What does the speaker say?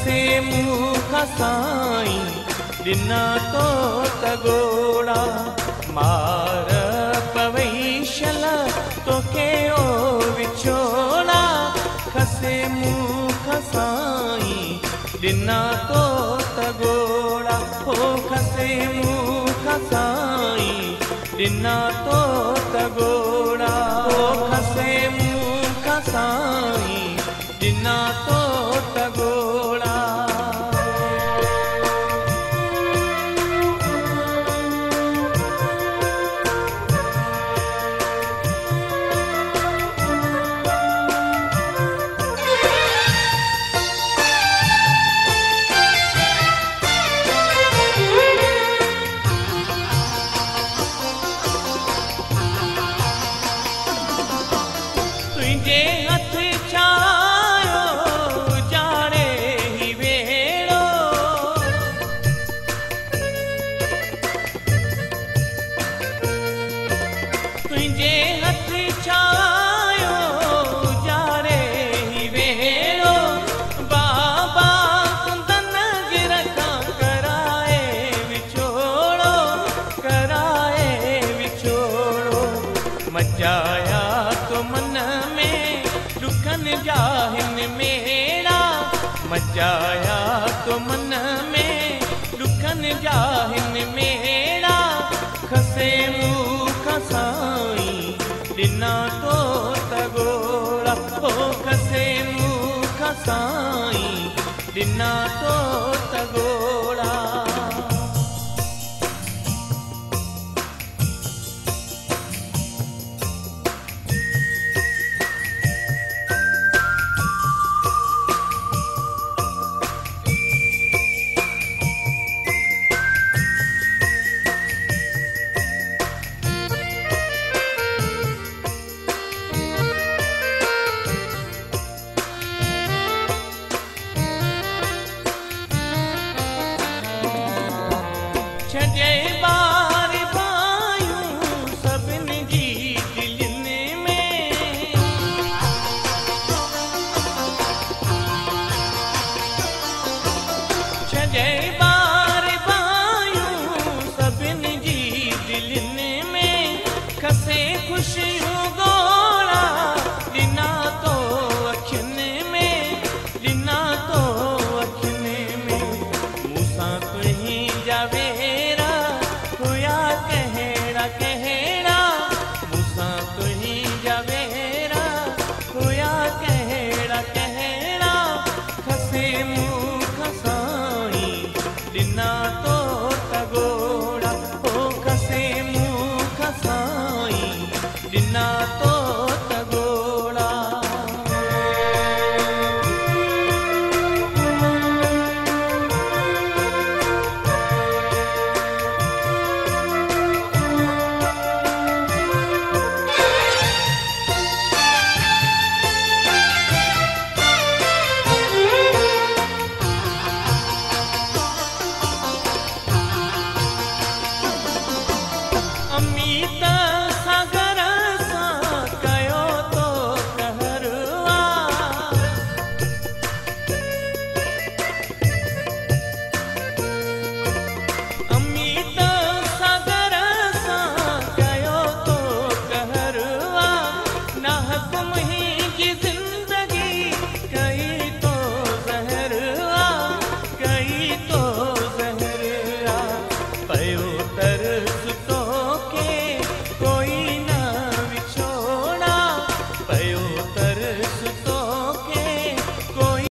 खसे मुख साईं ॾिना तो तगोड़ा मार पवई शल तोखे ओ विछोड़ा खसे मुख साईं ॾिना तो तगोड़ा हो खसे मुख साईं ॾिना तो तगोड़ा हो खसे मुख साईं ॾिना तो तगोड़ा तुझे हथ छायो जाड़े ही वेड़ो तुझे हथ छायो जाड़े ही वेड़ो बाबा कुंदन गिरखा कराए विछोड़ो मचाया तो मन में दुखन जाहिन मेरा मचाया तो मन में दुखन जाहिन मेरा खसे मुख साईं ॾिना तो तगोड़ा हो खसे मुख साईं ॾिना तो तगोड़ा छजे बार भायूं सभिनी जी दिलनि में छजे बार भायूं सभिनी जी दिलनि में खसे खुशियूं गोड़ा ॾिना तो अखियुनि में ॾिना तो अखियुनि में मूंसां तुंहिंजा जावे कहड़ा मूंसां तुंहिंजा वेरा हुया कहड़ा खसे मुख साईं ॾिना तो तगो